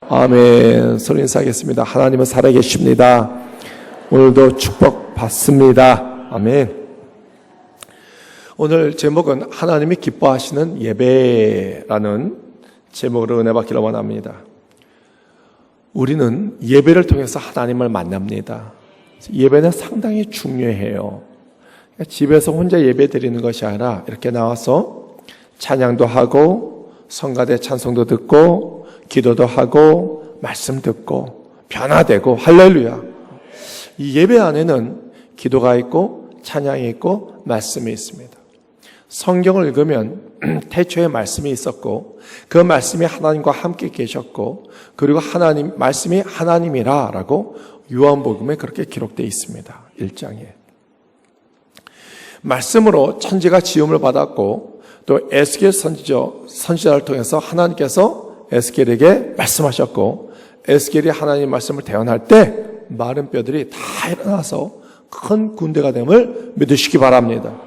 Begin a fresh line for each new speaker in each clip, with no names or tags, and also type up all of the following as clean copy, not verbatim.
아멘. 소리 인사하겠습니다. 하나님은 살아계십니다. 오늘도 축복 받습니다. 아멘. 오늘 제목은 하나님이 기뻐하시는 예배라는 제목으로 은혜 받기를 원합니다. 우리는 예배를 통해서 하나님을 만납니다. 예배는 상당히 중요해요. 집에서 혼자 예배 드리는 것이 아니라 이렇게 나와서 찬양도 하고 성가대 찬송도 듣고 기도도 하고 말씀 듣고 변화되고 할렐루야. 이 예배 안에는 기도가 있고 찬양이 있고 말씀이 있습니다. 성경을 읽으면 태초에 말씀이 있었고 그 말씀이 하나님과 함께 계셨고 그리고 말씀이 하나님이라라고 요한복음에 그렇게 기록되어 있습니다. 1장에. 말씀으로 천지가 지음을 받았고 또 에스겔 선지자를 통해서 하나님께서 에스겔에게 말씀하셨고 에스겔이 하나님 말씀을 대언할 때 마른 뼈들이 다 일어나서 큰 군대가 됨을 믿으시기 바랍니다.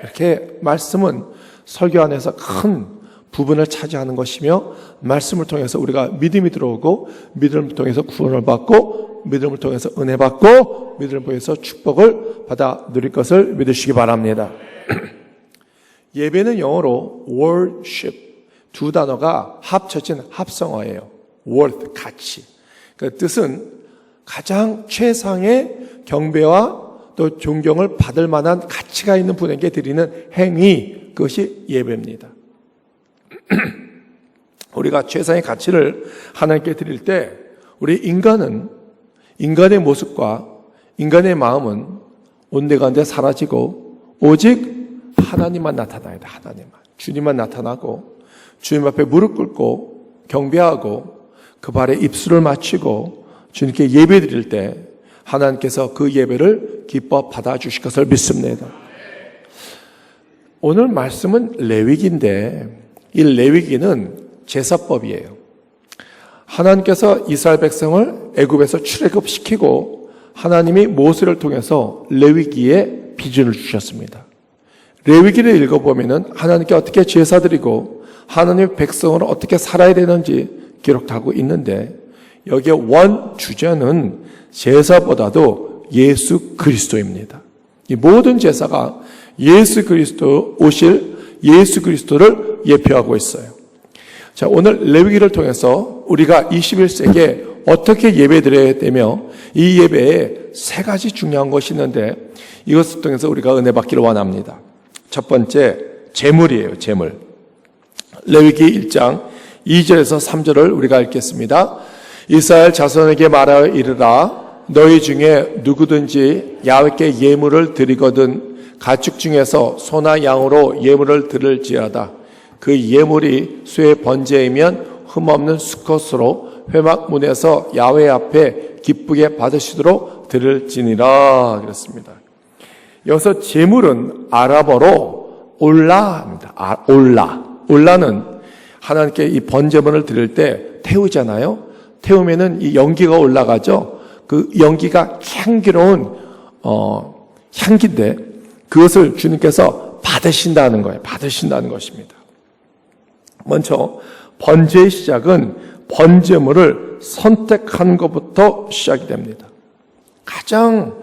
이렇게 말씀은 설교 안에서 큰 부분을 차지하는 것이며 말씀을 통해서 우리가 믿음이 들어오고 믿음을 통해서 구원을 받고 믿음을 통해서 은혜 받고 믿음을 통해서 축복을 받아 누릴 것을 믿으시기 바랍니다. 예배는 영어로 worship 두 단어가 합쳐진 합성어예요. worth, 가치. 그 뜻은 가장 최상의 경배와 또 존경을 받을 만한 가치가 있는 분에게 드리는 행위, 그것이 예배입니다. 우리가 최상의 가치를 하나님께 드릴 때 우리 인간의 모습과 인간의 마음은 온데간데 사라지고 오직 하나님만 나타나야 돼. 하나님만. 주님만 나타나고 주님 앞에 무릎 꿇고 경배하고 그 발에 입술을 맞추고 주님께 예배 드릴 때 하나님께서 그 예배를 기뻐 받아주실 것을 믿습니다. 오늘 말씀은 레위기인데 이 레위기는 제사법이에요. 하나님께서 이스라엘 백성을 애굽에서 출애굽시키고 하나님이 모세를 통해서 레위기에 비전을 주셨습니다. 레위기를 읽어보면 하나님께 어떻게 제사드리고 하나님의 백성으로 어떻게 살아야 되는지 기록하고 있는데 여기에 원 주제는 제사보다도 예수 그리스도입니다. 이 모든 제사가 예수 그리스도 오실 예수 그리스도를 예표하고 있어요. 자, 오늘 레위기를 통해서 우리가 21세기에 어떻게 예배드려야 되며 이 예배에 세 가지 중요한 것이 있는데 이것을 통해서 우리가 은혜 받기를 원합니다. 첫 번째, 제물이에요. 제물. 레위기 1장 2절에서 3절을 우리가 읽겠습니다. 이스라엘 자손에게 말하여 이르라. 너희 중에 누구든지 야훼께 예물을 드리거든 가축 중에서 소나 양으로 예물을 드릴지어다. 그 예물이 수의 번제이면 흠없는 수컷으로 회막문에서 야훼 앞에 기쁘게 받으시도록 드릴지니라. 그랬습니다. 여기서 제물은 아랍어로 올라입니다. 올라는 하나님께 이 번제물을 드릴 때 태우잖아요. 태우면은 이 연기가 올라가죠. 그 연기가 향기로운 향기인데 그것을 주님께서 받으신다는 거예요. 받으신다는 것입니다. 먼저 번제의 시작은 번제물을 선택한 것부터 시작이 됩니다. 가장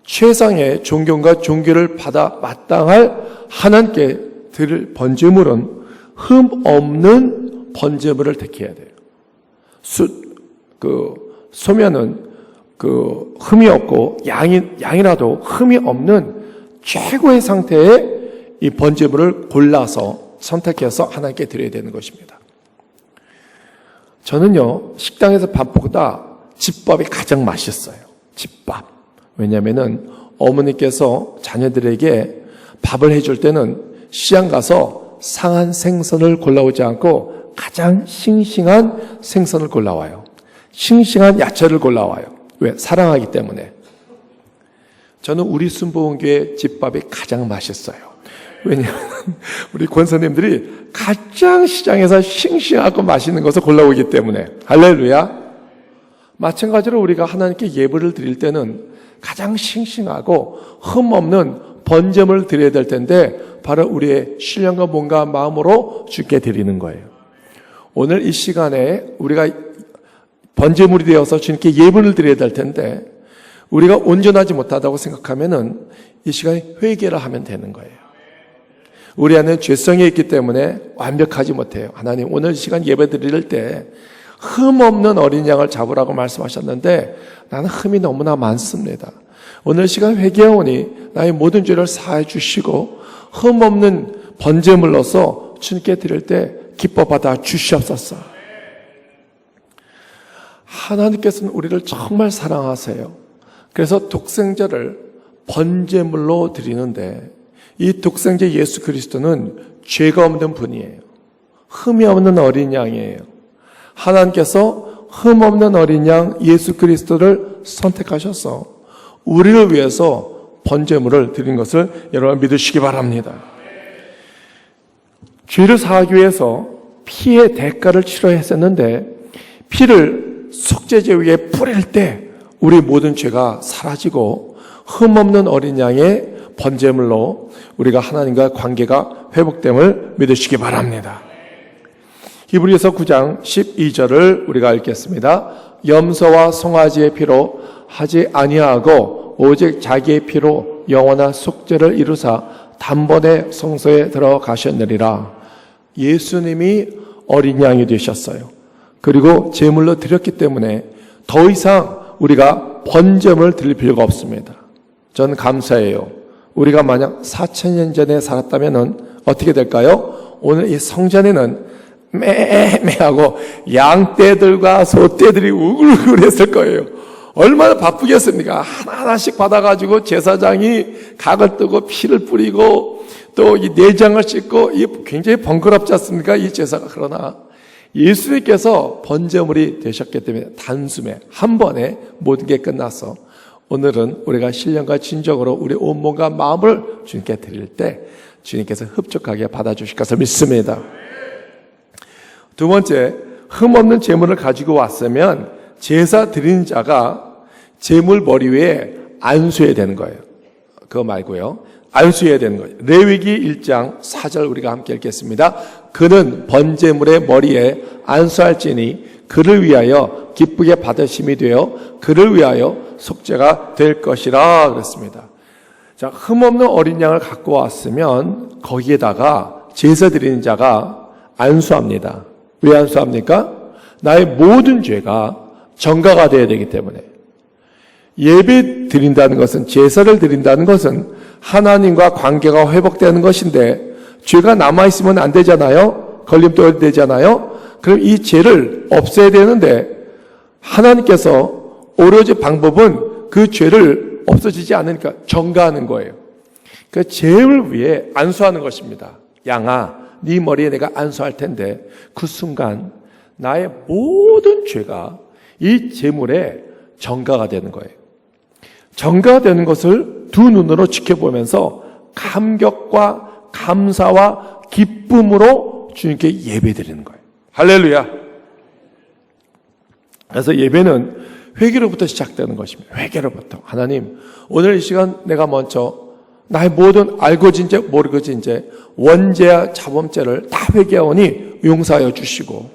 최상의 존경과 존귀를 받아 마땅할 하나님께 드릴 번제물은 흠 없는 번제물을 택해야 돼요. 소면은 흠이 없고 양이라도 흠이 없는 최고의 상태의 이 번제물을 골라서 선택해서 하나님께 드려야 되는 것입니다. 저는요, 식당에서 밥보다 집밥이 가장 맛있어요. 집밥. 왜냐하면은 어머니께서 자녀들에게 밥을 해줄 때는 시장 가서 상한 생선을 골라오지 않고 가장 싱싱한 생선을 골라와요. 싱싱한 야채를 골라와요. 왜? 사랑하기 때문에. 저는 우리 순복음교회 집밥이 가장 맛있어요. 왜냐하면 우리 권사님들이 가장 시장에서 싱싱하고 맛있는 것을 골라오기 때문에. 할렐루야. 마찬가지로 우리가 하나님께 예배를 드릴 때는 가장 싱싱하고 흠없는 번제물을 드려야 될 텐데 바로 우리의 신령과 몸과 마음으로 주께 드리는 거예요. 오늘 이 시간에 우리가 번제물이 되어서 주님께 예물을 드려야 될 텐데 우리가 온전하지 못하다고 생각하면은 이 시간에 회개를 하면 되는 거예요. 우리 안에 죄성이 있기 때문에 완벽하지 못해요. 하나님 오늘 시간 예배 드릴 때 흠 없는 어린 양을 잡으라고 말씀하셨는데 나는 흠이 너무나 많습니다. 오늘 시간 회개하오니 나의 모든 죄를 사해 주시고 흠 없는 번제물로서 주님께 드릴 때 기뻐 받아 주시옵소서. 하나님께서는 우리를 정말 사랑하세요. 그래서 독생자를 번제물로 드리는데 이 독생자 예수 그리스도는 죄가 없는 분이에요. 흠이 없는 어린 양이에요. 하나님께서 흠 없는 어린 양 예수 그리스도를 선택하셔서 우리를 위해서 번제물을 드린 것을 여러분 믿으시기 바랍니다. 죄를 사하기 위해서 피의 대가를 치러야 했었는데 피를 속죄제 위에 뿌릴 때 우리 모든 죄가 사라지고 흠 없는 어린 양의 번제물로 우리가 하나님과 관계가 회복됨을 믿으시기 바랍니다. 히브리서 9장 12절을 우리가 읽겠습니다. 염소와 송아지의 피로 하지 아니하고 오직 자기의 피로 영원한 속죄를 이루사 단번에 성소에 들어가셨느니라. 예수님이 어린 양이 되셨어요. 그리고 제물로 드렸기 때문에 더 이상 우리가 번제물을 드릴 필요가 없습니다. 저는 감사해요. 우리가 만약 4,000년 전에 살았다면 어떻게 될까요? 오늘 이 성전에는 매매하고 양떼들과 소떼들이 우글우글했을 거예요. 얼마나 바쁘겠습니까? 하나하나씩 받아가지고 제사장이 각을 뜨고 피를 뿌리고 또 이 내장을 씻고 이 굉장히 번거롭지 않습니까? 이 제사가. 그러나 예수님께서 번제물이 되셨기 때문에 단숨에 한 번에 모든 게 끝나서 오늘은 우리가 신령과 진정으로 우리 온 몸과 마음을 주님께 드릴 때 주님께서 흡족하게 받아주실 것을 믿습니다. 두 번째, 흠없는 제물을 가지고 왔으면 제사 드린 자가 제물 머리 위에 안수해야 되는 거예요. 그거 말고요. 안수해야 되는 거예요. 레위기 1장 4절 우리가 함께 읽겠습니다. 그는 번제물의 머리에 안수할지니 그를 위하여 기쁘게 받으심이 되어 그를 위하여 속죄가 될 것이라 그랬습니다. 자, 흠없는 어린 양을 갖고 왔으면 거기에다가 제사 드리는 자가 안수합니다. 왜 안수합니까? 나의 모든 죄가 정가가 되어야 되기 때문에. 예배 드린다는 것은, 제사를 드린다는 것은 하나님과 관계가 회복되는 것인데 죄가 남아있으면 안 되잖아요. 걸림돌이 되잖아요. 그럼 이 죄를 없애야 되는데 하나님께서 오로지 방법은 그 죄를 없어지지 않으니까 정가하는 거예요. 그 죄를 위해 안수하는 것입니다. 양아, 네 머리에 내가 안수할 텐데 그 순간 나의 모든 죄가 이 제물에 정가가 되는 거예요. 정가가 되는 것을 두 눈으로 지켜보면서 감격과 감사와 기쁨으로 주님께 예배드리는 거예요. 할렐루야. 그래서 예배는 회개로부터 시작되는 것입니다. 회개로부터. 하나님, 오늘 이 시간 내가 먼저 나의 모든 알고진 죄, 모르고진 죄, 원죄와 자범죄를 다 회개하오니 용서하여 주시고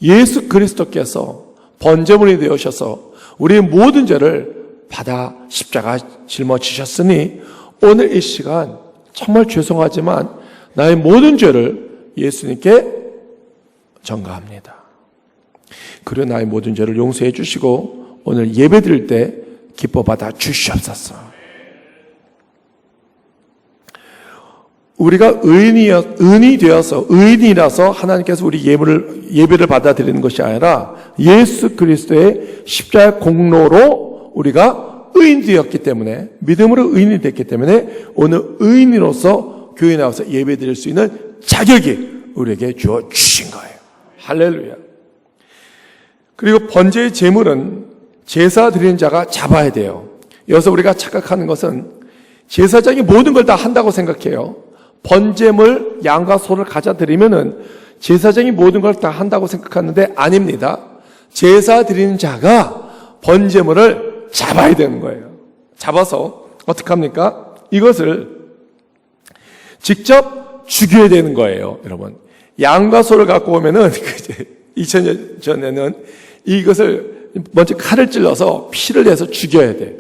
예수 그리스도께서 번제물이 되어셔서 우리의 모든 죄를 받아 십자가 짊어지셨으니 오늘 이 시간 정말 죄송하지만 나의 모든 죄를 예수님께 전가합니다. 그리고 나의 모든 죄를 용서해 주시고 오늘 예배 드릴 때 기뻐 받아 주시옵소서. 우리가 의인이 되어서 의인이라서 하나님께서 우리 예배를 받아들이는 것이 아니라 예수 그리스도의 십자가 공로로 우리가 의인이 되었기 때문에, 믿음으로 의인이 됐기 때문에 오늘 의인으로서 교회에 나와서 예배 드릴 수 있는 자격이 우리에게 주어 주신 거예요. 할렐루야. 그리고 번제의 제물은 제사 드리는 자가 잡아야 돼요. 여기서 우리가 착각하는 것은 제사장이 모든 걸 다 한다고 생각해요. 번제물 양과 소를 가져 드리면은 제사장이 모든 걸 다 한다고 생각하는데 아닙니다. 제사 드리는 자가 번제물을 잡아야 되는 거예요. 잡아서 어떻게 합니까? 이것을 직접 죽여야 되는 거예요, 여러분. 양과 소를 갖고 오면은 2000년 전에는 이것을 먼저 칼을 찔러서 피를 내서 죽여야 돼.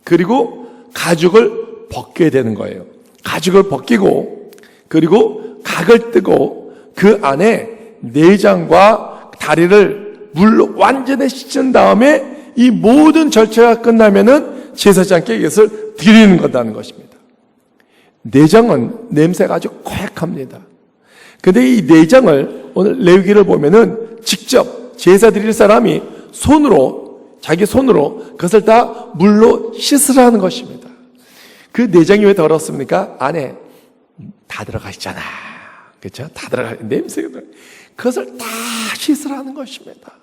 그리고 가죽을 벗겨야 되는 거예요. 가죽을 벗기고 그리고 각을 뜨고 그 안에 내장과 다리를 물로 완전히 씻은 다음에 이 모든 절차가 끝나면은 제사장께 이것을 드리는 거다는 것입니다. 내장은 냄새가 아주 고약합니다. 근데 이 내장을 오늘 레위기를 보면은 직접 제사 드릴 사람이 자기 손으로 그것을 다 물로 씻으라는 것입니다. 그 내장이 왜 더럽습니까? 안에 다 들어가 있잖아. 그렇죠? 다 들어가 냄새가 들어. 그것을 다 씻으라는 것입니다.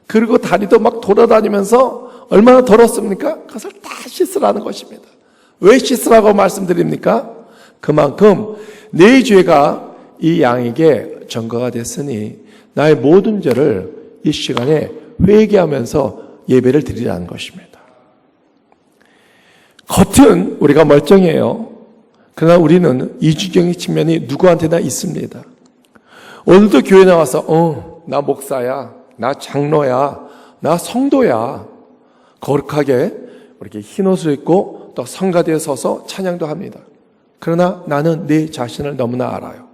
그리고 다리도 막 돌아다니면서 얼마나 더럽습니까? 그것을 다 씻으라는 것입니다. 왜 씻으라고 말씀드립니까? 그만큼 내 죄가 이 양에게 전가가 됐으니 나의 모든 죄를 이 시간에 회개하면서 예배를 드리라는 것입니다. 겉은 우리가 멀쩡해요. 그러나 우리는 이중적인 측면이 누구한테나 있습니다. 오늘도 교회 나와서 나 목사야, 나 장로야, 나 성도야 거룩하게 이렇게 흰 옷을 입고 또 성가대에 서서 찬양도 합니다. 그러나 나는 내 자신을 너무나 알아요.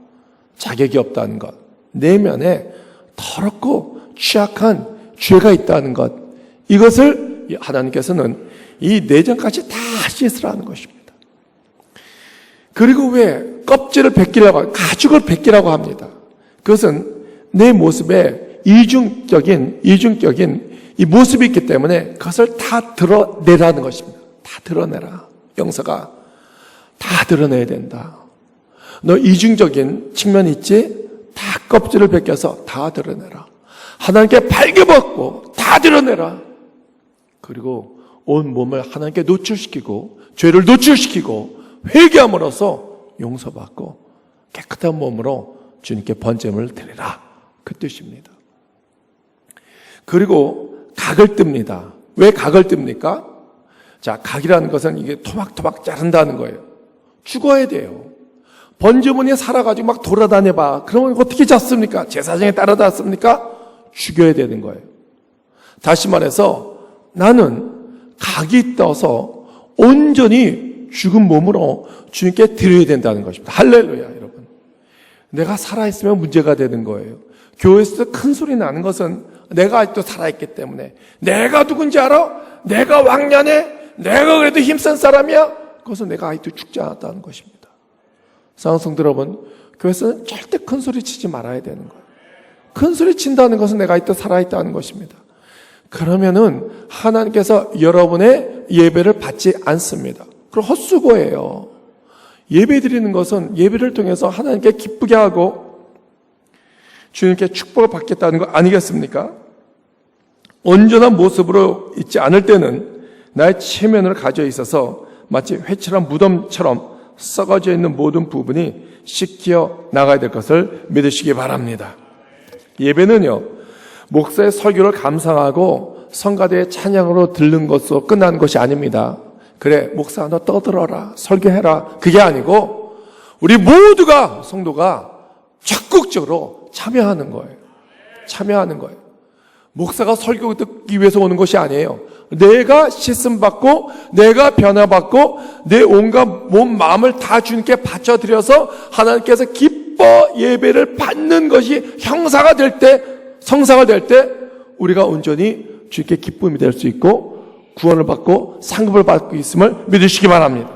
자격이 없다는 것, 내면에 더럽고 취약한 죄가 있다는 것, 이것을 하나님께서는 이 내장까지 다 씻으라는 것입니다. 그리고 왜 껍질을 벗기라고, 가죽을 벗기라고 합니다. 그것은 내 모습에 이중적인 이 모습이 있기 때문에 그것을 다 드러내라는 것입니다. 다 드러내라. 영서가 다 드러내야 된다. 너 이중적인 측면이 있지? 다 껍질을 벗겨서 다 드러내라. 하나님께 발겨벗고 다 드러내라. 그리고 온 몸을 하나님께 노출시키고 죄를 노출시키고 회개함으로써 용서받고 깨끗한 몸으로 주님께 번제물을 드리라. 그 뜻입니다. 그리고 각을 뜹니다. 왜 각을 뜹니까? 자, 각이라는 것은 이게 토막토막 자른다는 거예요. 죽어야 돼요. 번제물이 살아가지고 막 돌아다녀봐. 그러면 어떻게 잡습니까? 제사장에 따라잡습니까? 죽여야 되는 거예요. 다시 말해서 나는 각이 떠서 온전히 죽은 몸으로 주님께 드려야 된다는 것입니다. 할렐루야, 여러분. 내가 살아있으면 문제가 되는 거예요. 교회에서 큰 소리 나는 것은 내가 아직도 살아있기 때문에 내가 누군지 알아? 내가 왕년에 내가 그래도 힘센 사람이야? 그것은 내가 아직도 죽지 않았다는 것입니다. 사랑하는 성도 여러분, 교회에서는 절대 큰 소리 치지 말아야 되는 거예요. 큰 소리 친다는 것은 내가 아직도 살아있다는 것입니다. 그러면은 하나님께서 여러분의 예배를 받지 않습니다. 그럼 헛수고예요. 예배 드리는 것은 예배를 통해서 하나님께 기쁘게 하고 주님께 축복을 받겠다는 거 아니겠습니까? 온전한 모습으로 있지 않을 때는 나의 체면을 가져 있어서 마치 회칠한 무덤처럼 썩어져 있는 모든 부분이 씻겨 나가야 될 것을 믿으시기 바랍니다. 예배는요, 목사의 설교를 감상하고 성가대의 찬양으로 들는 것으로 끝나는 것이 아닙니다. 그래, 목사 너 떠들어라, 설교해라, 그게 아니고 우리 모두가, 성도가 적극적으로 참여하는 거예요. 참여하는 거예요. 목사가 설교 듣기 위해서 오는 것이 아니에요. 내가 씻음받고 내가 변화받고 내 온갖 몸 마음을 다 주님께 바쳐드려서 하나님께서 기뻐 예배를 받는 것이 형사가 될 때, 성사가 될 때 우리가 온전히 주님께 기쁨이 될 수 있고 구원을 받고 상급을 받고 있음을 믿으시기 바랍니다.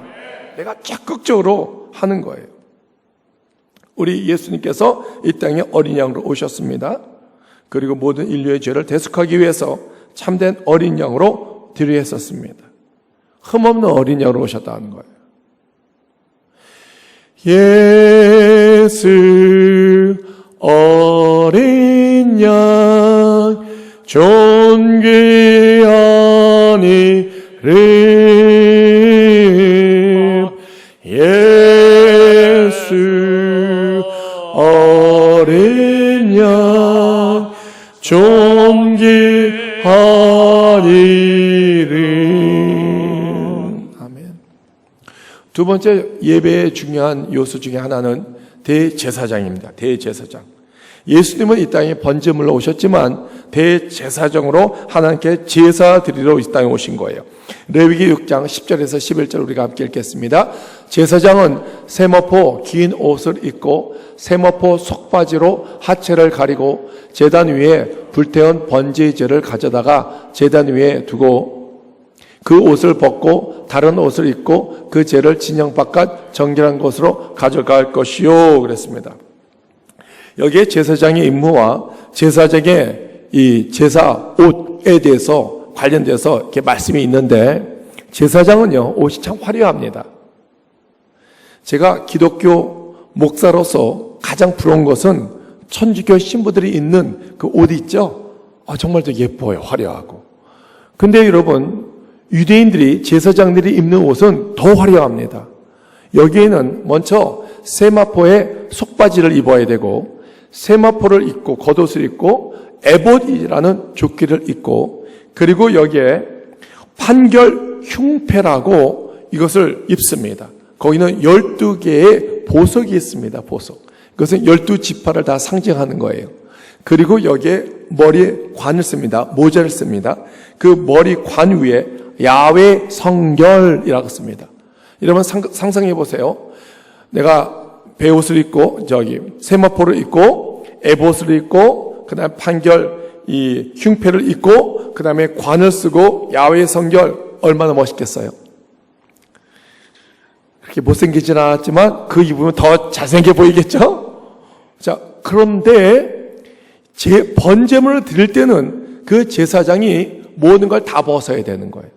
내가 적극적으로 하는 거예요. 우리 예수님께서 이 땅에 어린 양으로 오셨습니다. 그리고 모든 인류의 죄를 대속하기 위해서 참된 어린 양으로 들여했었습니다. 흠없는 어린 양으로 오셨다는 거예요. 예수 어린 양 존귀한 이름 예수 어린 양 존귀한 이름. 아멘. 두 번째 예배의 중요한 요소 중에 하나는 대제사장입니다. 대제사장. 예수님은 이 땅에 번제물로 오셨지만 대제사장으로 하나님께 제사 드리러 이 땅에 오신 거예요. 레위기 6장 10절에서 11절 우리가 함께 읽겠습니다. 제사장은 세마포 긴 옷을 입고 세마포 속바지로 하체를 가리고 제단 위에 불태운 번제제를 가져다가 제단 위에 두고 그 옷을 벗고 다른 옷을 입고 그 제를 진영 바깥 정결한 곳으로 가져갈 것이요 그랬습니다. 여기에 제사장의 임무와 제사장의 이 제사 옷에 대해서 관련돼서 이렇게 말씀이 있는데, 제사장은요 옷이 참 화려합니다. 제가 기독교 목사로서 가장 부러운 것은 천주교 신부들이 입는 그 옷 있죠? 정말 더 예뻐요. 화려하고. 근데 여러분, 유대인들이 제사장들이 입는 옷은 더 화려합니다. 여기에는 먼저 세마포의 속바지를 입어야 되고, 세마포를 입고 겉옷을 입고 에봇이라는 조끼를 입고, 그리고 여기에 판결 흉패라고 이것을 입습니다. 거기는 12개의 보석이 있습니다. 보석. 그것은 12지파를 다 상징하는 거예요. 그리고 여기에 머리에 관을 씁니다. 모자를 씁니다. 그 머리 관 위에 야훼 성결이라고 씁니다. 여러분 상상해 보세요. 내가 베옷을 입고 세마포를 입고 에봇을 입고 그다음에 판결 이 흉패를 입고 그다음에 관을 쓰고 야훼 성결, 얼마나 멋있겠어요. 그렇게 못생기진 않았지만 그 입으면 더 잘생겨 보이겠죠? 자, 그런데 번제물을 드릴 때는 그 제사장이 모든 걸 다 벗어야 되는 거예요.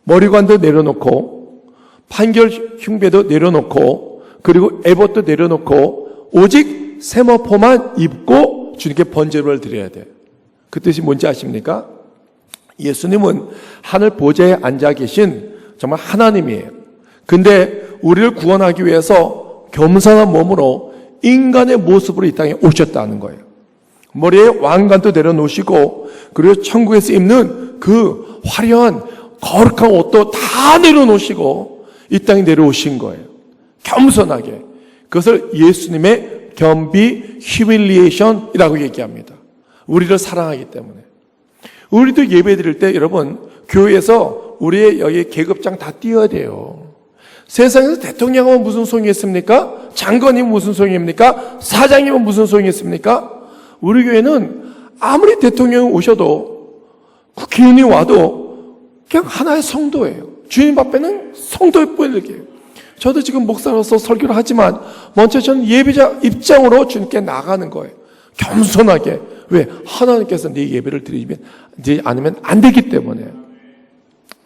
머리관도 내려놓고 판결 흉배도 내려놓고 그리고 에봇도 내려놓고 오직 세마포만 입고 주님께 번제물을 드려야 돼요. 그 뜻이 뭔지 아십니까? 예수님은 하늘 보좌에 앉아 계신 정말 하나님이에요. 근데 우리를 구원하기 위해서 겸손한 몸으로 인간의 모습으로 이 땅에 오셨다는 거예요. 머리에 왕관도 내려놓으시고 그리고 천국에서 입는 그 화려한 거룩한 옷도 다 내려놓으시고 이 땅에 내려오신 거예요. 겸손하게. 그것을 예수님의 겸비 휴밀리에이션이라고 얘기합니다. 우리를 사랑하기 때문에. 우리도 예배 드릴 때 여러분 교회에서 우리의 여기 계급장 다 띄어야 돼요. 세상에서 대통령은 무슨 소용이 있습니까? 장관이면 무슨 소용이 있습니까? 사장이면 무슨 소용이 있습니까? 우리 교회는 아무리 대통령이 오셔도 국회의원이 와도 그냥 하나의 성도예요. 주님 앞에는 성도의 뿐이에요. 저도 지금 목사로서 설교를 하지만 먼저 저는 예배자 입장으로 주님께 나가는 거예요. 겸손하게. 왜? 하나님께서 네 예배를 드리지 않으면 안 되기 때문에.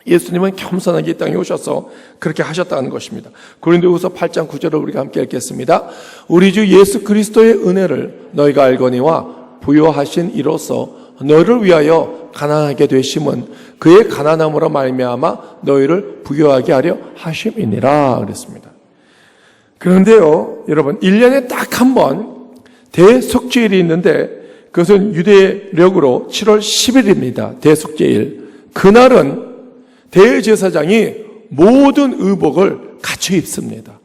예수님은 겸손하게 이 땅에 오셔서 그렇게 하셨다는 것입니다. 고린도후서 8장 9절을 우리가 함께 읽겠습니다. 우리 주 예수 그리스도의 은혜를 너희가 알거니와 부요하신 이로써 너희를 위하여 가난하게 되심은 그의 가난함으로 말미암아 너희를 부요하게 하려 하심이니라 그랬습니다. 그런데요, 여러분 1년에 딱 한 번 대속죄일이 있는데 그것은 유대력으로 7월 10일입니다. 대속죄일. 그날은 대제사장이 모든 의복을 갖춰 입습니다.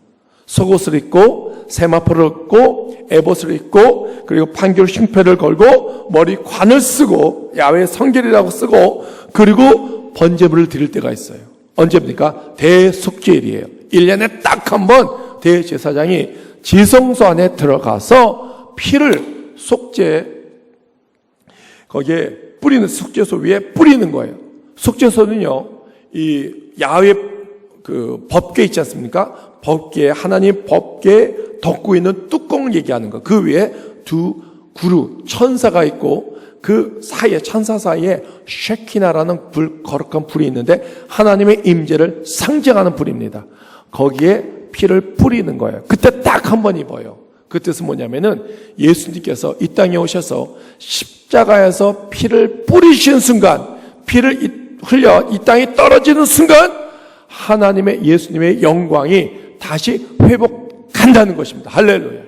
속옷을 입고 세마포를 입고 에봇을 입고 그리고 판결 흉패를 걸고 머리 관을 쓰고 야훼 성결이라고 쓰고 그리고 번제물을 드릴 때가 있어요. 언제입니까? 대속죄일이에요. 1년에 딱 한 번 대제사장이 지성소 안에 들어가서 피를 거기에 뿌리는 속죄소 위에 뿌리는 거예요. 속죄소는요, 이 야훼 그 법궤 있지 않습니까? 법궤, 하나님 법궤 덮고 있는 뚜껑을 얘기하는 거. 그 위에 두 구루, 천사가 있고 그 사이에, 천사 사이에 쉐키나라는 거룩한 불이 있는데 하나님의 임재를 상징하는 불입니다. 거기에 피를 뿌리는 거예요. 그때 딱 한 번 입어요. 그 뜻은 뭐냐면은 예수님께서 이 땅에 오셔서 십자가에서 피를 뿌리신 순간, 피를 흘려 이 땅에 떨어지는 순간 하나님의 예수님의 영광이 다시 회복한다는 것입니다. 할렐루야.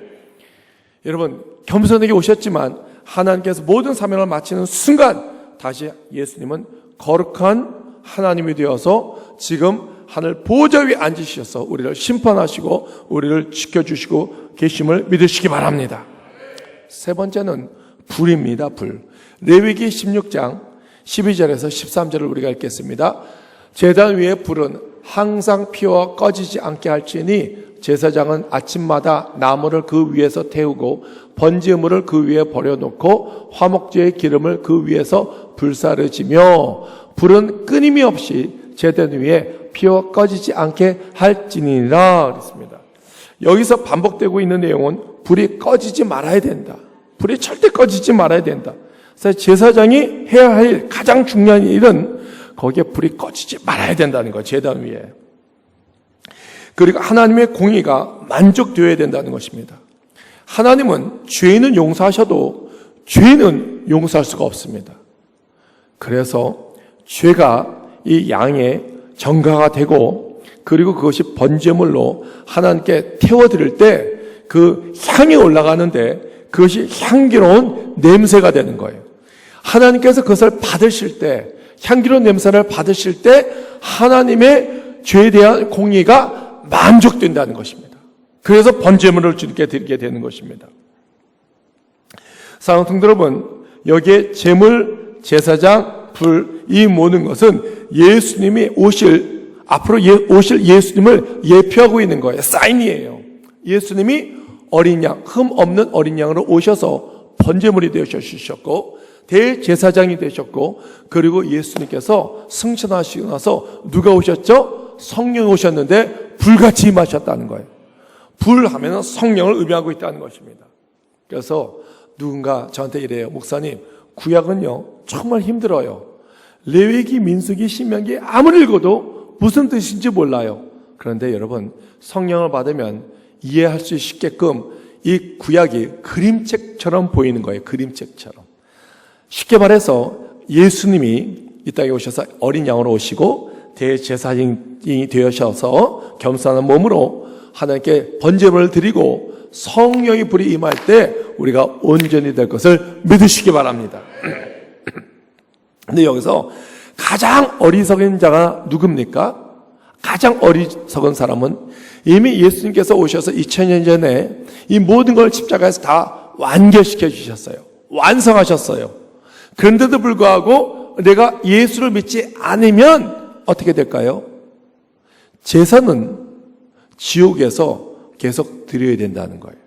여러분 겸손하게 오셨지만 하나님께서 모든 사명을 마치는 순간 다시 예수님은 거룩한 하나님이 되어서 지금 하늘 보좌 위에 앉으셔서 우리를 심판하시고 우리를 지켜주시고 계심을 믿으시기 바랍니다. 세 번째는 불입니다. 불. 레위기 16장 12절에서 13절을 우리가 읽겠습니다. 제단 위의 불은 항상 피어 꺼지지 않게 할지니 제사장은 아침마다 나무를 그 위에서 태우고 번제물을 그 위에 버려놓고 화목제의 기름을 그 위에서 불사르지며 불은 끊임이 없이 제단 위에 피어 꺼지지 않게 할지니라 그랬습니다. 여기서 반복되고 있는 내용은 불이 꺼지지 말아야 된다. 불이 절대 꺼지지 말아야 된다. 그래서 제사장이 해야 할 일, 가장 중요한 일은 거기에 불이 꺼지지 말아야 된다는 거예요. 제단 위에. 그리고 하나님의 공의가 만족되어야 된다는 것입니다. 하나님은 죄인은 용서하셔도 죄는 용서할 수가 없습니다. 그래서 죄가 이 양의 전가가 되고 그리고 그것이 번제물로 하나님께 태워드릴 때 그 향이 올라가는데 그것이 향기로운 냄새가 되는 거예요. 하나님께서 그것을 받으실 때, 향기로운 냄새를 받으실 때 하나님의 죄에 대한 공의가 만족된다는 것입니다. 그래서 번제물을 주님께 드리게 되는 것입니다. 사랑하는 성도 여러분, 여기에 제물, 제사장, 불, 이 모든 것은 예수님이 앞으로 오실 예수님을 예표하고 있는 거예요. 사인이에요. 예수님이 어린 양, 흠 없는 어린 양으로 오셔서 번제물이 되어 주셨고 대제사장이 되셨고 그리고 예수님께서 승천하시고 나서 누가 오셨죠? 성령이 오셨는데 불같이 임하셨다는 거예요. 불하면 성령을 의미하고 있다는 것입니다. 그래서 누군가 저한테 이래요. 목사님, 구약은요 정말 힘들어요. 레위기, 민수기, 신명기 아무리 읽어도 무슨 뜻인지 몰라요. 그런데 여러분, 성령을 받으면 이해할 수 있게끔 이 구약이 그림책처럼 보이는 거예요. 그림책처럼. 쉽게 말해서 예수님이 이 땅에 오셔서 어린 양으로 오시고 대제사장이 되셔서 겸손한 몸으로 하나님께 번제물을 드리고 성령의 불이 임할 때 우리가 온전히 될 것을 믿으시기 바랍니다. 근데 여기서 가장 어리석은 자가 누굽니까? 가장 어리석은 사람은 이미 예수님께서 오셔서 2000년 전에 이 모든 걸 십자가에서 다 완결시켜 주셨어요. 완성하셨어요. 그런데도 불구하고 내가 예수를 믿지 않으면 어떻게 될까요? 제사는 지옥에서 계속 드려야 된다는 거예요.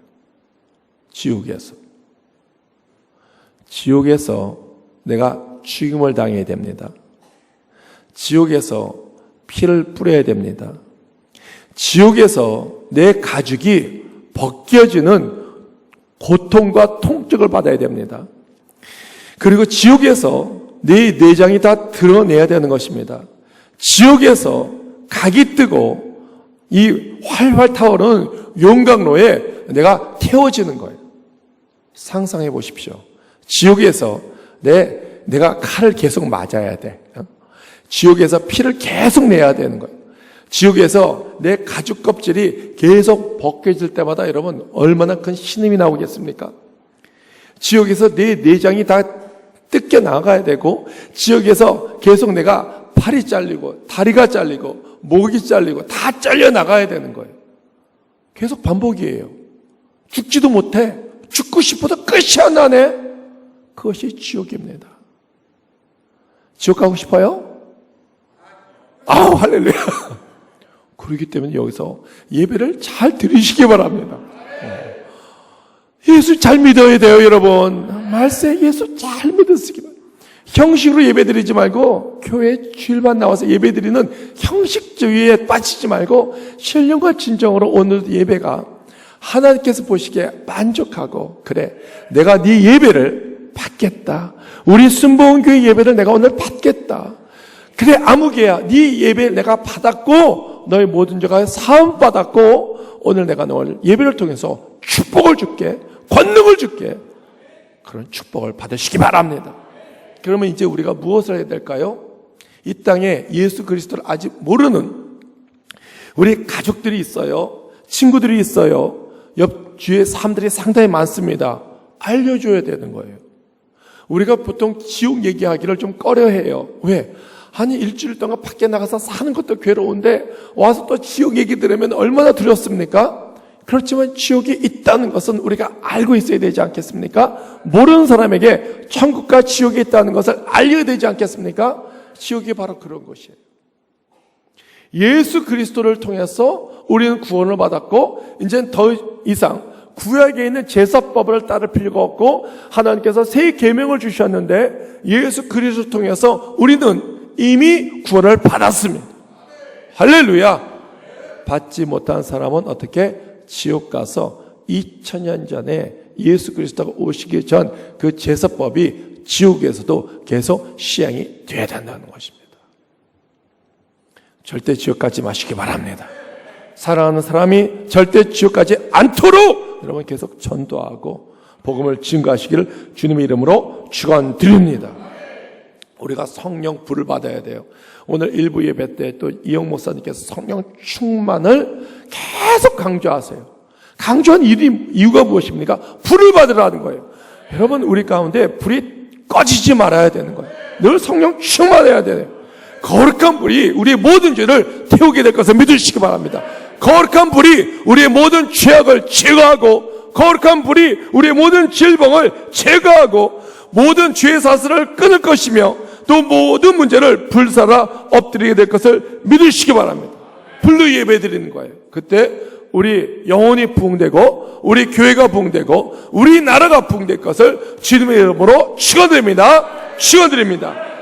지옥에서 내가 죽임을 당해야 됩니다. 지옥에서 피를 뿌려야 됩니다. 지옥에서 내 가죽이 벗겨지는 고통과 통증을 받아야 됩니다. 그리고 지옥에서 내 내장이 다 드러내야 되는 것입니다. 지옥에서 각이 뜨고 이 활활 타오르는 용광로에 내가 태워지는 거예요. 상상해 보십시오. 지옥에서 내가 칼을 계속 맞아야 돼. 지옥에서 피를 계속 내야 되는 거예요. 지옥에서 내 가죽 껍질이 계속 벗겨질 때마다 여러분 얼마나 큰 신음이 나오겠습니까? 지옥에서 내 내장이 다 뜯겨 나가야 되고 지옥에서 계속 내가 팔이 잘리고 다리가 잘리고 목이 잘리고 다 잘려 나가야 되는 거예요. 계속 반복이에요. 죽지도 못해. 죽고 싶어도 끝이 안 나네. 그것이 지옥입니다. 지옥 가고 싶어요? 아우 할렐루야. 그렇기 때문에 여기서 예배를 잘 드리시기 바랍니다. 예수 잘 믿어야 돼요, 여러분. 말세 예수 잘 믿으시기 바랍니다. 형식으로 예배 드리지 말고 교회 주일만 나와서 예배 드리는 형식주의에 빠지지 말고 신령과 진정으로 오늘 예배가 하나님께서 보시기에 만족하고 그래 내가 네 예배를 받겠다. 우리 순복음교회 예배를 내가 오늘 받겠다. 그래 아무개야 네 예배 내가 받았고 너의 모든 죄가 사함 받았고 오늘 내가 너를 예배를 통해서 축복을 줄게. 권능을 줄게. 그런 축복을 받으시기 바랍니다. 그러면 이제 우리가 무엇을 해야 될까요? 이 땅에 예수 그리스도를 아직 모르는 우리 가족들이 있어요. 친구들이 있어요. 옆 주위에 사람들이 상당히 많습니다. 알려줘야 되는 거예요. 우리가 보통 지옥 얘기하기를 좀 꺼려해요. 왜? 아니 일주일 동안 밖에 나가서 사는 것도 괴로운데 와서 또 지옥 얘기 들으면 얼마나 두렵습니까? 그렇지만 지옥이 있다는 것은 우리가 알고 있어야 되지 않겠습니까? 모르는 사람에게 천국과 지옥이 있다는 것을 알려야 되지 않겠습니까? 지옥이 바로 그런 것이에요. 예수 그리스도를 통해서 우리는 구원을 받았고 이제는 더 이상 구약에 있는 제사법을 따를 필요가 없고 하나님께서 새 계명을 주셨는데 예수 그리스도를 통해서 우리는 이미 구원을 받았습니다. 할렐루야. 받지 못한 사람은 어떻게? 지옥 가서 2000년 전에 예수 그리스도가 오시기 전 그 제사법이 지옥에서도 계속 시행이 돼야 된다는 것입니다. 절대 지옥 가지 마시기 바랍니다. 사랑하는 사람이 절대 지옥 가지 않도록 여러분 계속 전도하고 복음을 증거하시기를 주님의 이름으로 축원드립니다. 우리가 성령 불을 받아야 돼요. 오늘 일부 예배 때 또 이영 목사님께서 성령 충만을 계속 강조하세요. 강조한 이유가 무엇입니까? 불을 받으라는 거예요. 여러분 우리 가운데 불이 꺼지지 말아야 되는 거예요. 늘 성령 충만해야 돼요. 거룩한 불이 우리의 모든 죄를 태우게 될 것을 믿으시기 바랍니다. 거룩한 불이 우리의 모든 죄악을 제거하고 거룩한 불이 우리의 모든 질병을 제거하고 모든 죄의 사슬을 끊을 것이며 또 모든 문제를 불사라 엎드리게 될 것을 믿으시기 바랍니다. 불로 예배 드리는 거예요. 그때 우리 영혼이 부흥되고 우리 교회가 부흥되고 우리 나라가 부흥될 것을 주님의 이름으로 축원드립니다. 축원드립니다.